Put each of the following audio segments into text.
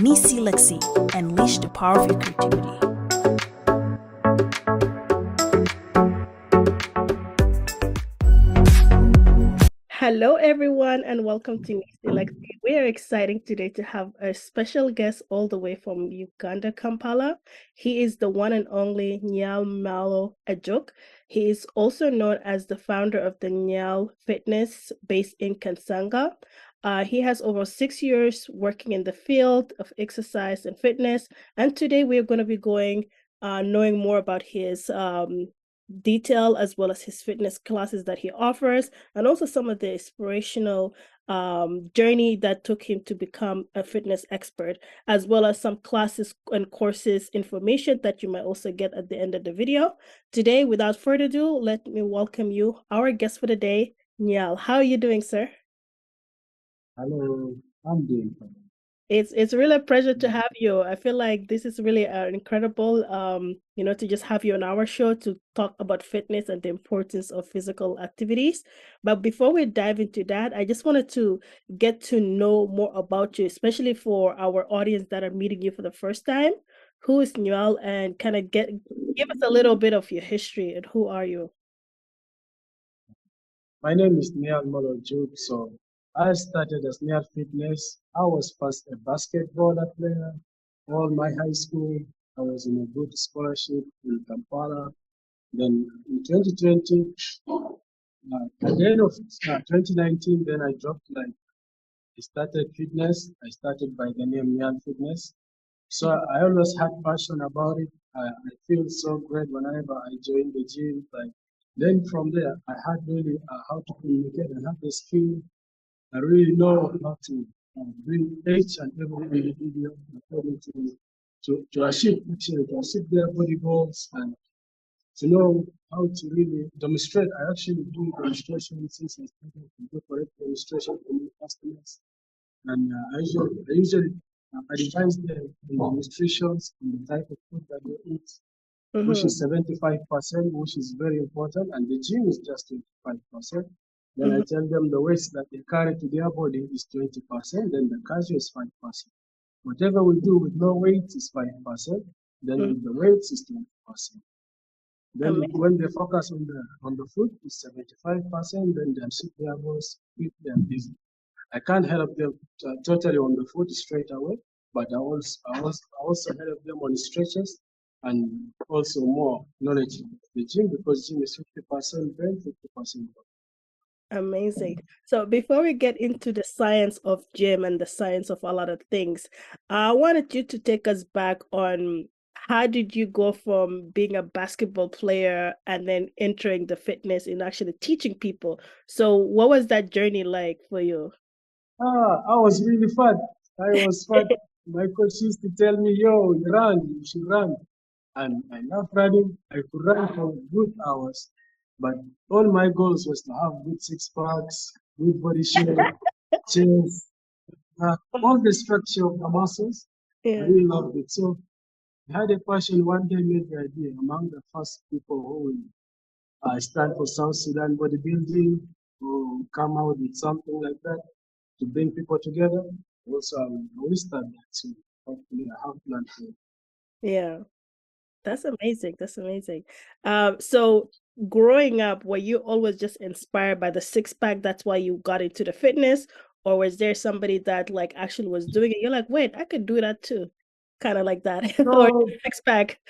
NEECEE LEXY, unleash the power of your creativity. Hello, everyone, and welcome to NEECEE LEXY. We are excited today to have a special guest all the way from Uganda, Kampala. He is the one and only Nhial Malou. He is also known as the founder of the Nhial Fitness based in Kansanga. He has over 6 years working in the field of exercise and fitness. And today we're going to be knowing more about his detail as well as his fitness classes that he offers, and also some of the inspirational journey that took him to become a fitness expert, as well as some classes and courses information that you might also get at the end of the video. Today, without further ado, let me welcome you, our guest for the day, Nhial. How are you doing, sir? Hello, I'm doing fine. It's really a pleasure to have you. I feel like this is really incredible, to just have you on our show to talk about fitness and the importance of physical activities. But before we dive into that, I just wanted to get to know more about you, especially for our audience that are meeting you for the first time. Who is Nhial, and kind of give us a little bit of your history and who are you? My name is Nhial Malou. So I started as Nhial Fitness. I was first a basketball player. All my high school, I was in a good scholarship in Kampala. Then in 2020, at the end of 2019, then I dropped I started fitness. I started by the name Nhial Fitness. So I always had passion about it. I feel so great whenever I join the gym. Then from there, I had really how to communicate and have the skill. I really know how to bring each and every individual according to achieve their body goals, and to know how to really demonstrate. I actually do demonstration since I started to do correct demonstration for my customers, and I usually advise them on the nutritions and the type of food that they eat, which is 75%, which is very important, and the gym is just 25%. Then I tell them the weights that they carry to their body is 20%, then the cardio is 5%. Whatever we do with no weight is 5%, then with the weights is 20%. Then when they focus on the food is 75%, then they achieve their goals if they are busy. I can't help them totally on the food straight away, but I also help them on stretches and also more knowledge of the gym, because gym is 50% brain, 50% body. Amazing. So before we get into the science of gym and the science of a lot of things, I wanted you to take us back on how did you go from being a basketball player and then entering the fitness and actually teaching people? So what was that journey like for you? I was really fat. I was fat. My coach used to tell me, yo, you should run. And I love running. I could run for good hours. But all my goals was to have good six packs, good body shape, chest, all the structure of the muscles. I really loved it. So I had a passion. One day made the idea among the first people who will stand for South Sudan bodybuilding, who come out with something like that to bring people together. Also, I will start that soon. Hopefully, I have planned for it. Yeah, that's amazing. That's amazing. So growing up, were you always just inspired by the six pack? That's why you got into the fitness, or was there somebody that like actually was doing it? You're like, wait, I could do that too, kind of like that, or So six pack.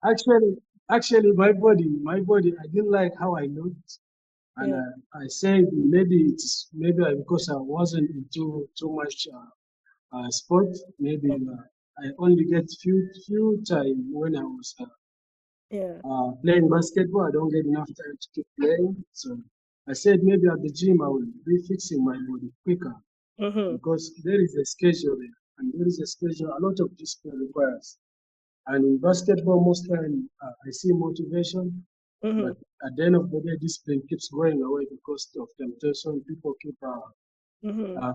actually, my body, I didn't like how I looked, and Yeah. I said maybe because I wasn't into too much sport. Maybe I only get few time when I was Yeah. playing basketball. I don't get enough time to keep playing. So I said maybe at the gym I will be fixing my body quicker, because there is a schedule there, and there is a schedule a lot of discipline requires. And in basketball, most time I see motivation, but at the end of the day, discipline keeps going away because of temptation. People keep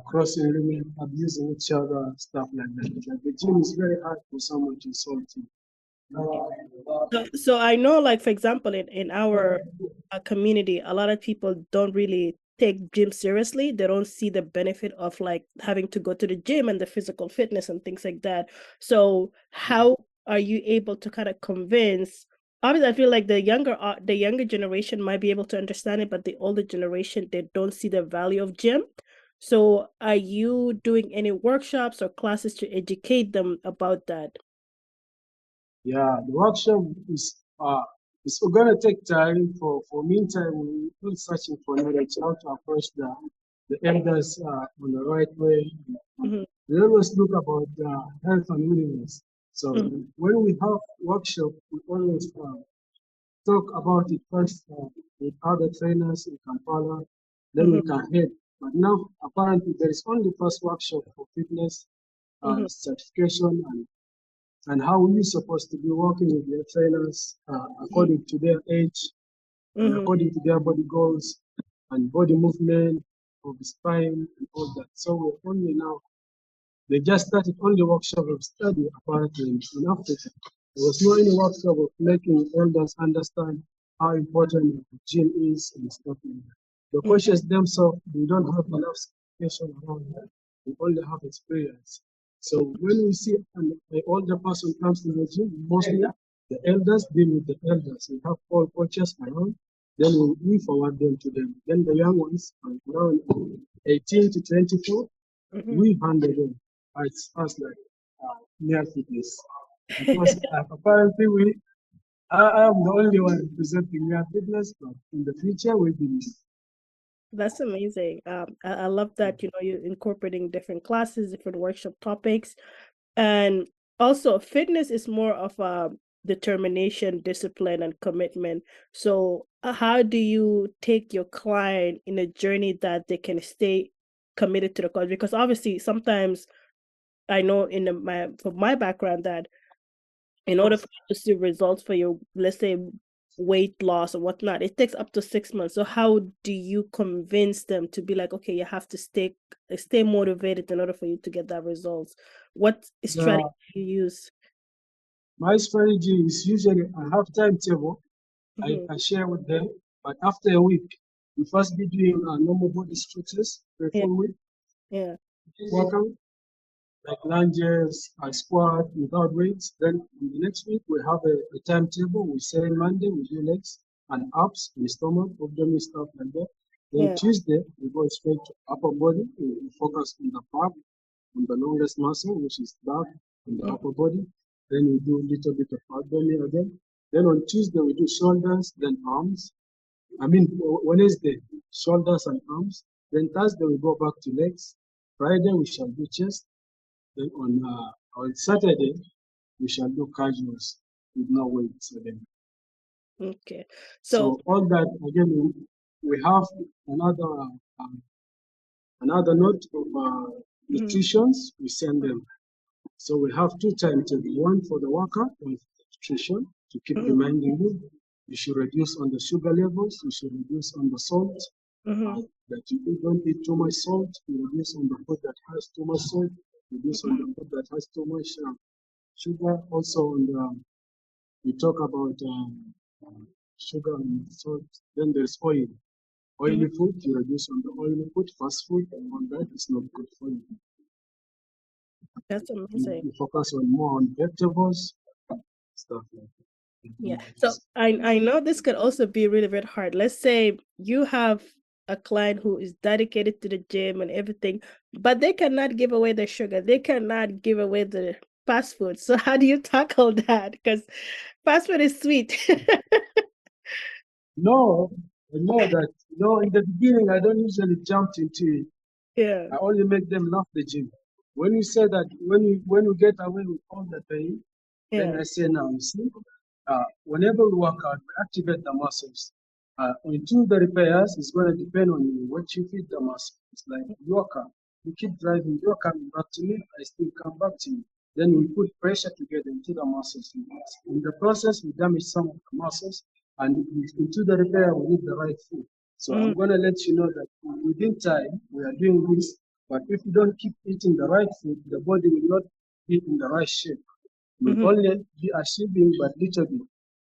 crossing limits, abusing each other, stuff like that. Like the gym is very hard for someone to insult you. So I know, like, for example, in our community, a lot of people don't really take gym seriously. They don't see the benefit of like having to go to the gym and the physical fitness and things like that. So how are you able to kind of convince? Obviously, I feel like the younger generation might be able to understand it, but the older generation, they don't see the value of gym. So are you doing any workshops or classes to educate them about that? Yeah, the workshop is it's gonna take time. For meantime, we're still searching for knowledge how to approach the elders on the right way. Mm-hmm, We always look about health and wellness. So mm-hmm, when we have workshop, we always talk about it first with other trainers in Kampala, then mm-hmm, we can head. But now apparently there is only first workshop for fitness mm-hmm, certification and how we're supposed to be working with their trainers according to their age and mm-hmm, according to their body goals and body movement of the spine and all that. So we're only now, they just started only workshop of study apparently in Africa. There was no any workshop of making elders understand how important the gym is and stuff like that. The mm-hmm, coaches themselves, they don't have enough education around that. They only have experience. So when we see an older person comes to the gym, mostly the elders deal with the elders. We have all coaches around, then we forward them to them. Then the young ones, around 18 to 24, mm-hmm. we handle them as like near fitness. Because apparently I am the only one representing near fitness, but in the future we'll be. That's amazing. I love that, you know, you're incorporating different classes, different workshop topics. And also, fitness is more of a determination, discipline, and commitment. So, how do you take your client in a journey that they can stay committed to the cause? Because obviously, sometimes I know from my background that in order for you to see results for your, let's say, weight loss or whatnot, it takes up to 6 months. So how do you convince them to be like, okay, you have to stay motivated in order for you to get that results? What strategy The, do you use? my strategy is usually I have timetable Hmm. I share with them, but after a week, we first be doing normal body stretches for a Yeah, full week, yeah. workout, like lunges, squat without weights. Then in the next week, we have a timetable. We say Monday, we do legs and abs and stomach, abdomen, stuff like that. Then Yeah. Tuesday, we go straight to upper body. We focus on the back, on the longest muscle, which is back and the Mm, upper body. Then we do a little bit of abdomen again. Then on Tuesday, we do shoulders, then arms. Wednesday, shoulders and arms. Then Thursday, we go back to legs. Friday, we shall do chest. Then on Saturday, we shall do casuals with no weights again. okay. So, So all that again, we have another um, another note of mhm, nutritions. We send them. So we have two timetables: one for the worker, one for the nutrition. To keep mhm, reminding you should reduce on the sugar levels. You should reduce on the salt. mhm, That you don't eat too much salt. You reduce on the food that has too much salt. Reduce on the mhm, food that has too much sugar. Also on the we talk about sugar and salt. Then there's oil. mhm. Oily food, you reduce on the oily food, fast food, and all that is not good for you. That's You, amazing. you focus on more on vegetables, stuff like Yeah. that. So I know this could also be really, really hard. Let's say you have a client who is dedicated to the gym and everything, but they cannot give away the sugar. They cannot give away the fast food. So how do you tackle that? Because fast food is sweet. No, I know that. No, in the beginning, I don't usually jump into it. Yeah. I only make them love the gym. When you say that, when you get away with all the pain, then Yeah. I say now, you see, whenever we work out, we activate the muscles. Into the repairs, it's going to depend on you. What you feed the muscle. It's like your car. You keep driving, you're coming back to me, I still come back to you. Then we put pressure together into the muscles. In the process, we damage some of the muscles, and into the repair, we need the right food. So Mhm, I'm going to let you know that within time, we are doing this, but if you don't keep eating the right food, the body will not be in the right shape. Will mhm, only be achieving but little bit.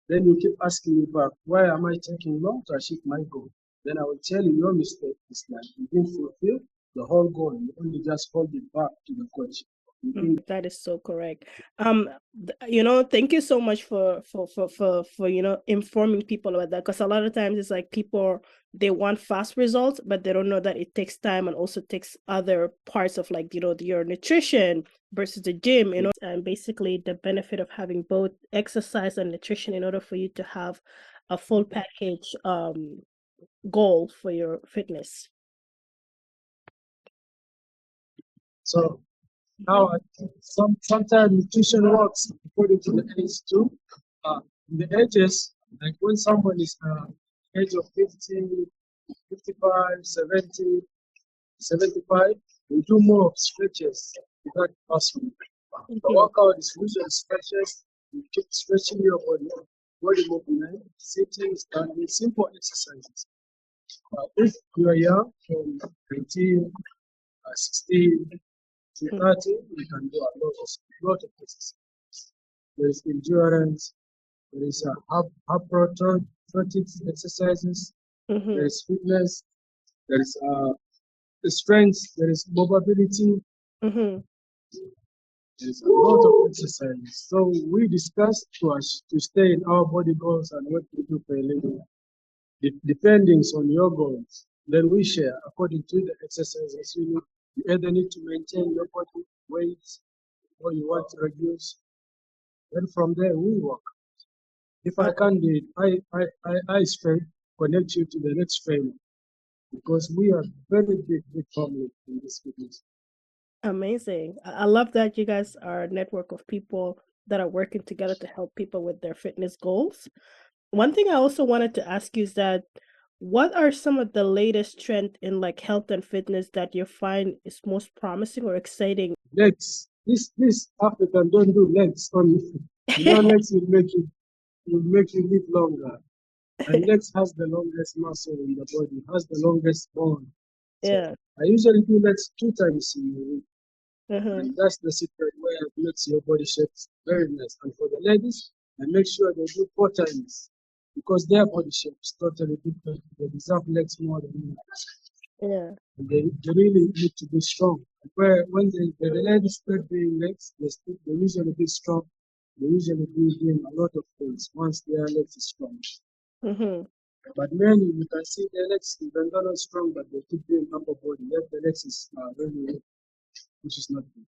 Then you keep asking me back, why am I taking long to achieve my goal? then I will tell you your mistake is that you didn't fulfill the whole goal. You only just hold it back to the coach. That is so correct. Thank you so much for informing people about that, because a lot of times it's like people, they want fast results, but they don't know that it takes time and also takes other parts of, like, your nutrition versus the gym, and basically the benefit of having both exercise and nutrition in order for you to have a full package goal for your fitness. So now, sometimes nutrition works according to the age too. The ages, like when someone is age of 50, 55, 70, 75, we do more of stretches with that person. The workout is usually stretches. You keep stretching your body movement, sitting, standing, simple exercises. If you are young, from 19, 16, to 30, we can do a lot of exercises. There is endurance, there is hypertrophic exercises, there is fitness, there is strength, there is mobility, there is a lot of exercises. So we discussed to stay in our body goals and what to do for a living, depending on your goals. Then we share according to the exercises you need. You either need to maintain your body weight or you want to reduce. Then from there we work. If I can't do it, I straight connect you to the next trainer, because we are very big family in this business. Amazing. I love that you guys are a network of people that are working together to help people with their fitness goals. One thing I also wanted to ask you is that what are some of the latest trend in, like, health and fitness that you find is most promising or exciting? Legs. This African don't do legs only. Legs will make you live longer. And legs has the longest muscle in the body, has the longest bone. So Yeah. I usually do legs 2 times in a week. Uh-huh. And that's the secret where it makes your body shape very nice. And for the ladies, I make sure they do 4 times, because their body shape is totally different. They deserve legs more than me. Yeah. And they really need to be strong. Where when the ladies start doing legs, they usually be strong. They usually be doing a lot of things once their legs is strong. But many, you can see their legs, even though not strong, but they keep doing upper body. Left the legs is really weak, which is not good.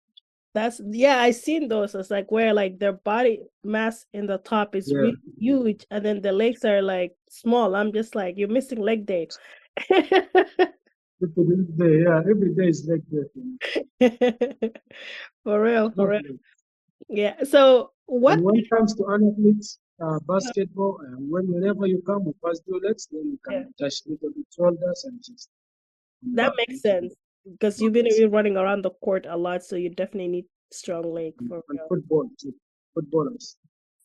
I've seen those. It's like where, like, their body mass in the top is really huge and then the legs are like small. I'm just like, you're missing leg day. Every day is leg day. For real. Yeah. So what? And when it comes to athletes, basketball, whenever you come with first do legs, then you can touch little bit shoulders and chest. That makes sense, because you've been running around the court a lot, so you definitely need strong leg for and real. football too. Footballers.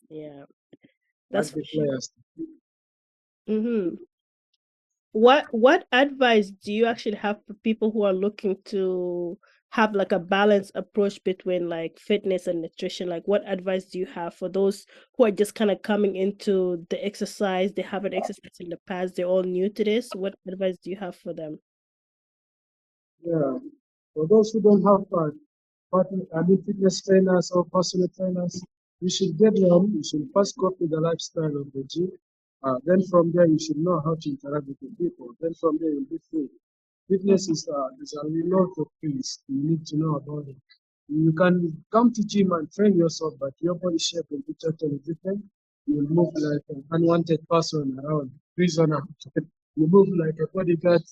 Yeah, that's for Rugby sure. players. What advice do you actually have for people who are looking to have, like, a balanced approach between, like, fitness and nutrition? Like, what advice do you have for those who are just kind of coming into the exercise? They haven't exercised in the past. They're all new to this. What advice do you have for them? Yeah. For those who don't have fitness trainers or personal trainers, you should get them. You should first copy the lifestyle of the gym. Then from there, you should know how to interact with the people. Then from there, you'll be free. Fitness is a lot of things you need to know about it. You can come to gym and train yourself, but your body shape will be totally different. You'll move like an unwanted person around, prisoner. You move like a bodyguard,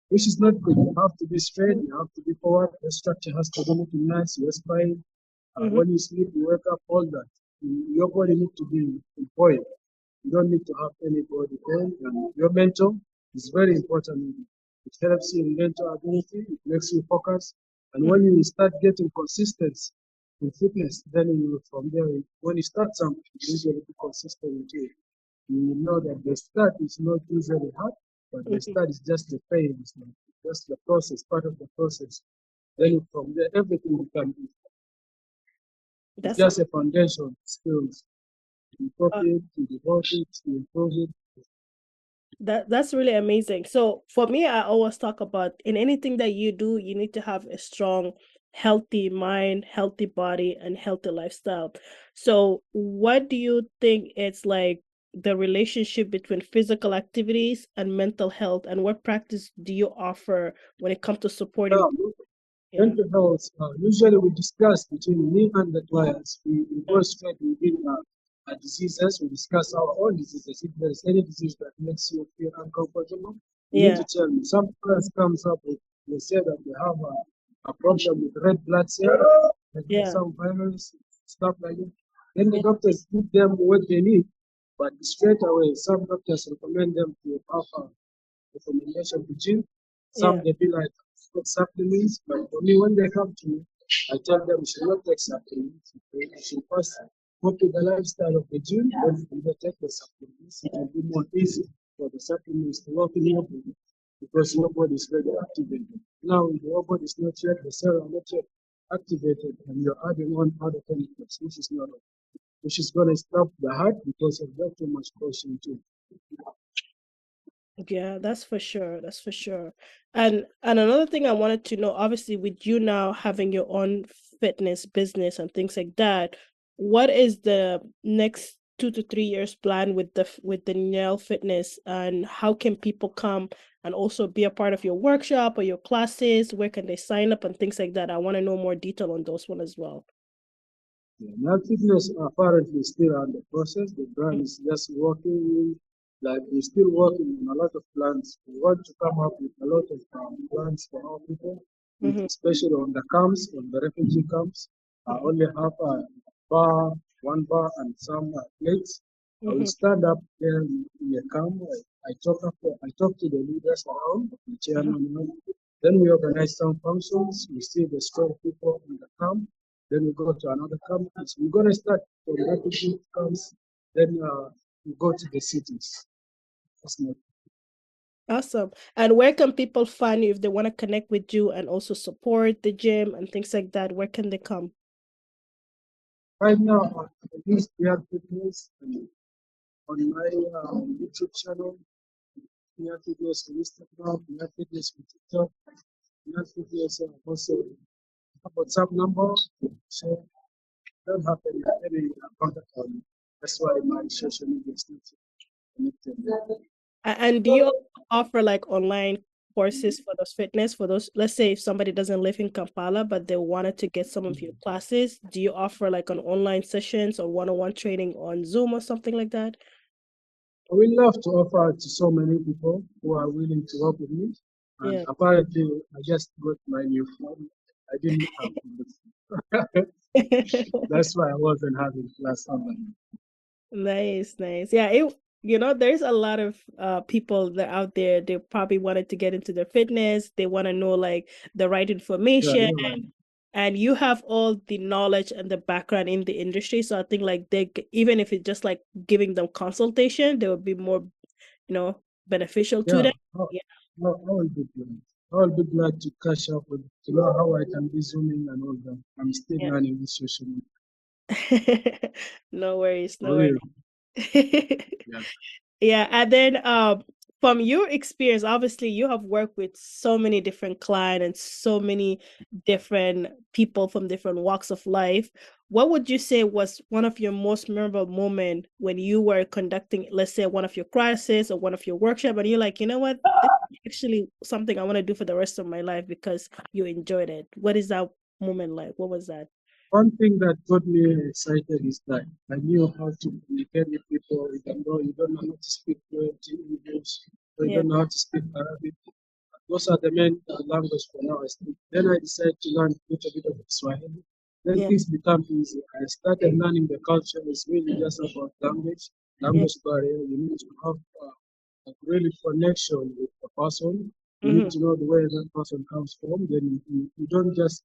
which is not good. You have to be straight, you have to be forward. Your structure has to be looking nice, your spine. When you sleep, you wake up, all that. Your body needs to be employed. You don't need to have any body pain. And your mental is very important. It helps you in mental ability, it makes you focus. And when you start getting consistency in fitness, then you from there, when you start something, you usually be consistent with it. You know that the start is not usually hard, but the start is just the phase, it's like just the process, part of the process. Then from there, everything becomes easy. It's just a foundation skills. You copy it, you devote it, you improve it. That's really amazing. So for me, I always talk about in anything that you do, you need to have a strong, healthy mind, healthy body, and healthy lifestyle. So what do you think it's like the relationship between physical activities and mental health, and what practice do you offer when it comes to supporting? Now, Yeah. mental health, usually we discuss between me and the clients. We go Mm. straight within diseases. We discuss our own diseases. If there is any disease that makes you feel uncomfortable, you need Yeah. to tell me. Some clients comes up with, they say that they have a problem with red blood cell, like Yeah. some virus, stuff like that. Then the Yeah. doctors give them what they need, but straight away, some doctors recommend them to have recommendation to gym. Some Yeah. they be like take supplements, but for me, when they come to me, I tell them you should not take supplements. Okay? You should first copy the lifestyle of the gym, then you can take the supplements. It will be more easy for the supplements to work in your body because your body is very activated. Now, if your body is not yet, the cells are not yet activated, and you're adding on other chemicals, which is not, which is going to stop the heart because of that too much caution too. Yeah, that's for sure. That's for sure. And another thing I wanted to know, obviously with you now having your own fitness business and things like that, what is the next 2 to 3 years plan with with the Nail Fitness, and how can people come and also be a part of your workshop or your classes? Where can they sign up and things like that? I want to know more detail on those one as well. Yeah, Now fitness apparently still under process. The brand is just working, like we're still working on a lot of plans. We want to come up with a lot of plans for our people, Mm-hmm. especially on the camps, on the refugee camps. I Mm-hmm. only have a bar, one bar, and some plates. I will Mm-hmm. stand up there in the camp. I talk to the leaders around, the chairman, then we organize some functions. We see the strong people in the camp. Then we go to another camp. We're going to start from refugee camps. Then we go to the cities. That's not- Awesome. And where can people find you if they want to connect with you and also support the gym and things like that? Where can they come? Right now, I use PR Fitness on my YouTube channel, PR Fitness on Instagram, PR Fitness on TikTok, PR Fitness also have WhatsApp number. So I don't have any contact on. That's why my social media is not connected. And do you also offer like online courses for those fitness for those, let's say if somebody doesn't live in Kampala but they wanted to get some of your classes, do you offer like an online sessions or one-on-one training on Zoom or something like that? I would love to offer to so many people who are willing to work with me. And Yeah. apparently, I just got my new phone. I didn't have it. That's why I wasn't having class online. Nice, nice. Yeah, there's a lot of people that out there, they probably wanted to get into the fitness, they want to know like the right Yeah, information, you're right. and you have all the knowledge and the background in the industry. So I think like even if it's just like giving them consultation, they would be more, beneficial to Yeah, them. Yeah, I will be glad. I will be glad to catch up with to know how I can be zooming and all that. I'm still yeah. learning this social media. No worries, For no real. worries. Yeah. Yeah, and then from your experience, obviously you have worked with so many different clients and so many different people from different walks of life. What would you say was one of your most memorable moment when you were conducting, let's say, one of your classes or one of your workshop, and you're like, you know what, this is actually something I want to do for the rest of my life because you enjoyed it. What is that moment like? What was that? One thing that got me excited is that I knew how to communicate with people, even though you don't know how to speak fluent English, or you Yeah, don't know how to speak Arabic. Those are the main language for now. I speak. Then I decided to learn a little bit of Swahili. Then yeah, things become easy. I started learning the culture. It's really just about yeah. language barrier. You need to have a really connection with the person. You Hmm. need to know the way that person comes from. Then you don't just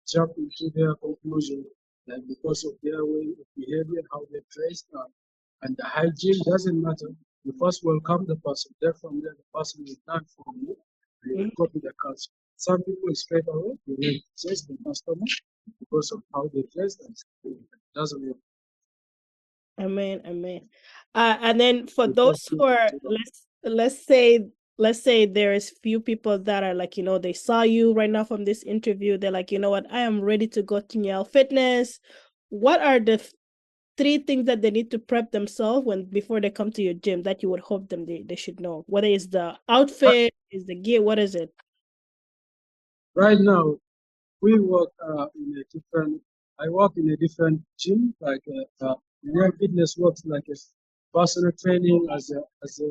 jump into their conclusion, like because of their way of behavior, how they dress, and the hygiene doesn't matter. You first welcome the person. Then from there, the person will learn from you. They will Hmm. copy the culture. Some people straight away they will chase the customer because of how they dress and it doesn't work. Amen, amen. And then for It just those who takes are too long. let's say there is few people that are like, they saw you right now from this interview. They're like, you know what, I am ready to go to Nhial Fitness. What are the three things that they need to prep themselves before they come to your gym that you would hope they should know? Whether it's the outfit, is the gear, what is it? Right now, we work in a different. I work in a different gym. Like Real Fitness works like a personal training as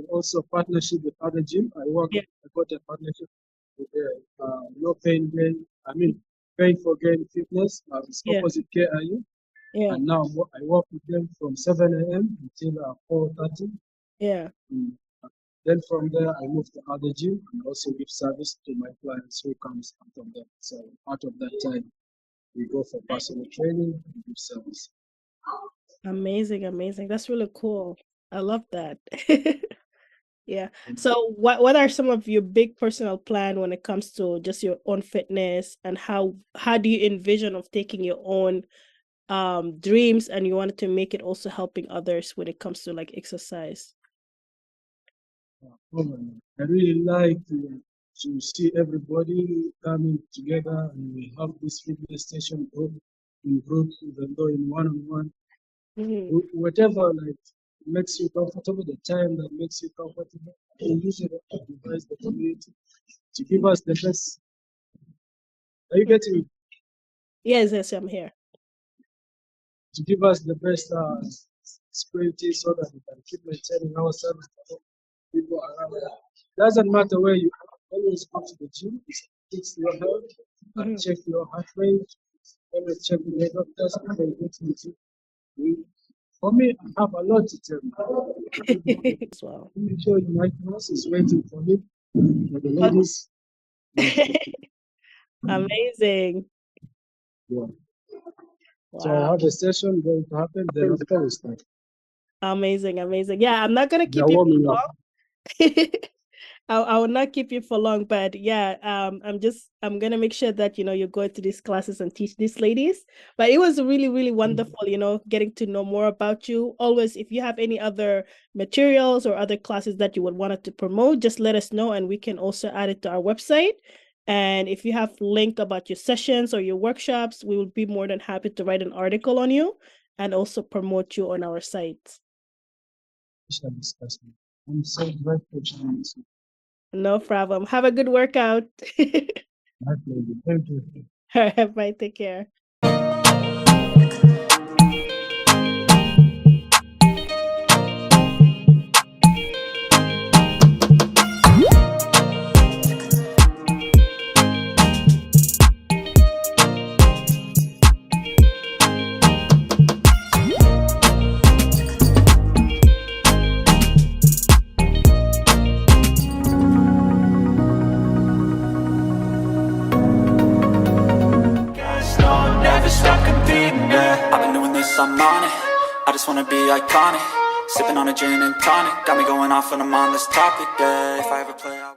also partnership with other gym. Yeah, I got a partnership with no pain gain. I mean, pain for gain fitness. It's yeah, opposite KIU, yeah, and now I work with them from 7 a.m. until 4:30. yeah. Then from there, I move to other gym and also give service to my clients who comes out of that. So out of that time, we go for personal training and give service. Amazing, amazing. That's really cool. I love that. Yeah. So what are some of your big personal plan when it comes to just your own fitness, and how do you envision of taking your own dreams and you wanted to make it also helping others when it comes to like exercise? I really like to see everybody coming together and we have this fitness station group in group, even though in one-on-one, Mhm. whatever like makes you comfortable, the time that makes you comfortable. We usually advise the community to give us the best. Are you getting me? Yes, yes, I'm here. To give us the best security so that we can keep maintaining ourselves, people around. Doesn't matter where you are, always go to the gym, fix your health, Mhm. check your heart rate, always check with your doctors before you go to the gym. For me, I have a lot to tell you. As well. Let me show you my class is waiting for me. For the ladies, Amazing. yeah. So I Wow. have a session going to happen, then after we start. Amazing, amazing. Yeah, I'm not gonna They're keep you warming for up. long. I will not keep you for long, but yeah, I'm gonna make sure that you go to these classes and teach these ladies. But it was really, really wonderful, getting to know more about you. Always, if you have any other materials or other classes that you would want us to promote, just let us know and we can also add it to our website. And if you have link about your sessions or your workshops, we would be more than happy to write an article on you and also promote you on our site. Shall discuss it. I'm so grateful to you. No problem. Have a good workout. My pleasure. Thank you. All right, bye. Take care. I've been doing this, I'm on it. I just wanna be iconic. Sipping on a gin and tonic. Got me going off when I'm on this topic, yeah. If I ever play,